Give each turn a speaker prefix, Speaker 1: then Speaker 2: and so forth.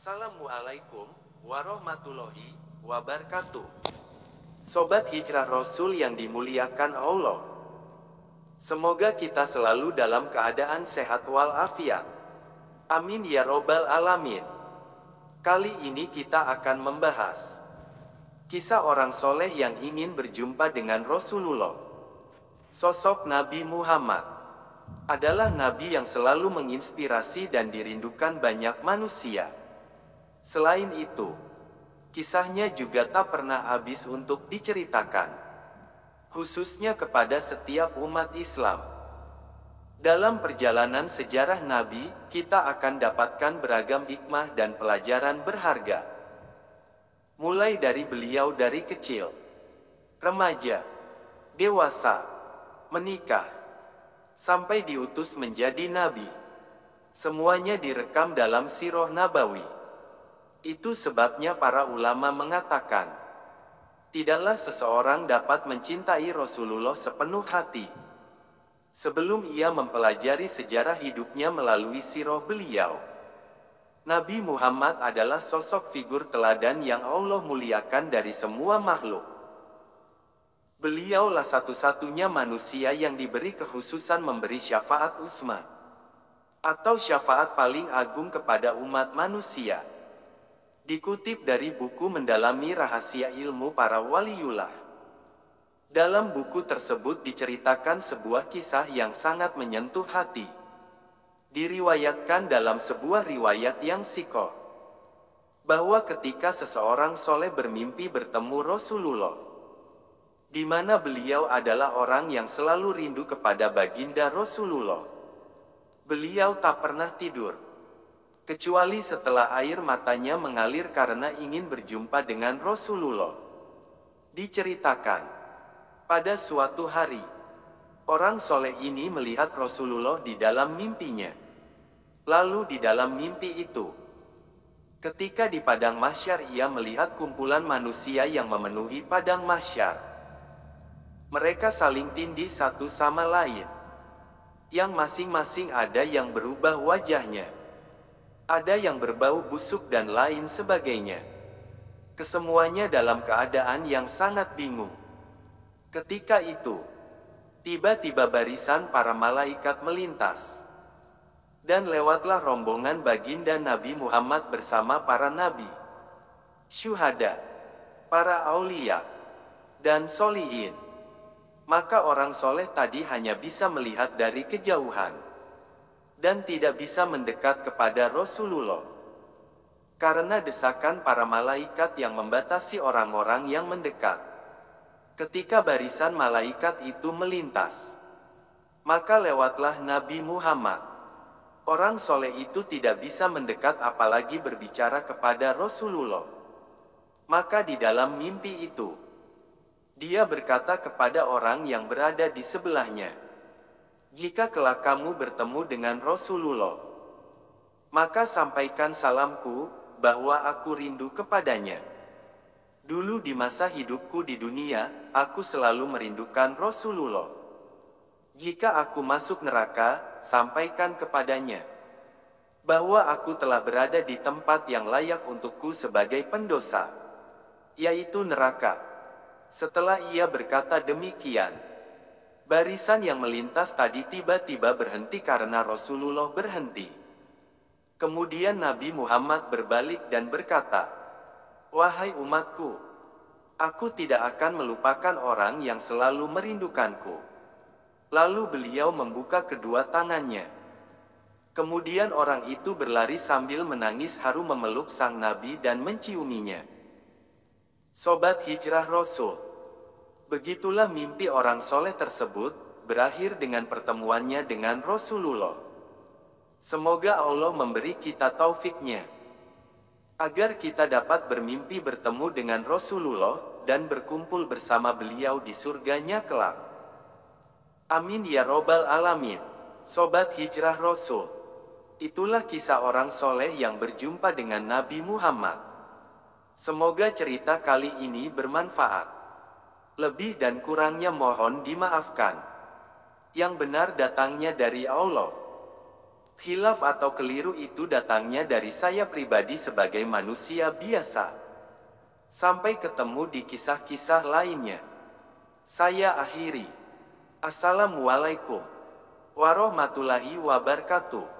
Speaker 1: Assalamualaikum warahmatullahi wabarakatuh. Sobat Hijrah Rasul yang dimuliakan Allah. Semoga kita selalu dalam keadaan sehat walafiat. Amin ya robbal alamin. Kali ini kita akan membahas kisah orang soleh yang ingin berjumpa dengan Rasulullah. Sosok Nabi Muhammad adalah nabi yang selalu menginspirasi dan dirindukan banyak manusia. Selain itu, kisahnya juga tak pernah habis untuk diceritakan, khususnya kepada setiap umat Islam. Dalam perjalanan sejarah Nabi, kita akan dapatkan beragam hikmah dan pelajaran berharga. Mulai dari beliau dari kecil, remaja, dewasa, menikah, sampai diutus menjadi nabi. Semuanya direkam dalam Sirah Nabawi. Itu sebabnya para ulama mengatakan, tidaklah seseorang dapat mencintai Rasulullah sepenuh hati sebelum ia mempelajari sejarah hidupnya melalui sirah beliau. Nabi Muhammad adalah sosok figur teladan yang Allah muliakan dari semua makhluk. Beliaulah satu-satunya manusia yang diberi kekhususan memberi syafaat uzma, atau syafaat paling agung kepada umat manusia. Dikutip dari buku Mendalami Rahasia Ilmu Para Waliullah. Dalam buku tersebut diceritakan sebuah kisah yang sangat menyentuh hati. Diriwayatkan dalam sebuah riwayat yang sahih, bahwa ketika seseorang soleh bermimpi bertemu Rasulullah, di mana beliau adalah orang yang selalu rindu kepada baginda Rasulullah. Beliau tak pernah tidur kecuali setelah air matanya mengalir karena ingin berjumpa dengan Rasulullah. Diceritakan, pada suatu hari, orang soleh ini melihat Rasulullah di dalam mimpinya. Lalu di dalam mimpi itu, ketika di padang mahsyar ia melihat kumpulan manusia yang memenuhi padang mahsyar. Mereka saling tindih satu sama lain, yang masing-masing ada yang berubah wajahnya, ada yang berbau busuk dan lain sebagainya. Kesemuanya dalam keadaan yang sangat bingung. Ketika itu, tiba-tiba barisan para malaikat melintas, dan lewatlah rombongan baginda Nabi Muhammad bersama para nabi, syuhada, para aulia, dan solihin. Maka orang soleh tadi hanya bisa melihat dari kejauhan, dan tidak bisa mendekat kepada Rasulullah, karena desakan para malaikat yang membatasi orang-orang yang mendekat. Ketika barisan malaikat itu melintas, maka lewatlah Nabi Muhammad. Orang soleh itu tidak bisa mendekat apalagi berbicara kepada Rasulullah. Maka di dalam mimpi itu, dia berkata kepada orang yang berada di sebelahnya, "Jika kelak kamu bertemu dengan Rasulullah, maka sampaikan salamku, bahwa aku rindu kepadanya. Dulu di masa hidupku di dunia, aku selalu merindukan Rasulullah. Jika aku masuk neraka, sampaikan kepadanya, bahwa aku telah berada di tempat yang layak untukku sebagai pendosa, yaitu neraka." Setelah ia berkata demikian, barisan yang melintas tadi tiba-tiba berhenti karena Rasulullah berhenti. Kemudian Nabi Muhammad berbalik dan berkata, "Wahai umatku, aku tidak akan melupakan orang yang selalu merindukanku." Lalu beliau membuka kedua tangannya. Kemudian orang itu berlari sambil menangis haru memeluk sang Nabi dan menciuminya. Sobat Hijrah Rasul, begitulah mimpi orang soleh tersebut, berakhir dengan pertemuannya dengan Rasulullah. Semoga Allah memberi kita taufiknya, agar kita dapat bermimpi bertemu dengan Rasulullah, dan berkumpul bersama beliau di surganya kelak. Amin ya robbal alamin. Sobat Hijrah Rasul, itulah kisah orang soleh yang berjumpa dengan Nabi Muhammad. Semoga cerita kali ini bermanfaat. Lebih dan kurangnya mohon dimaafkan. Yang benar datangnya dari Allah. Khilaf atau keliru itu datangnya dari saya pribadi sebagai manusia biasa. Sampai ketemu di kisah-kisah lainnya. Saya akhiri. Assalamualaikum warahmatullahi wabarakatuh.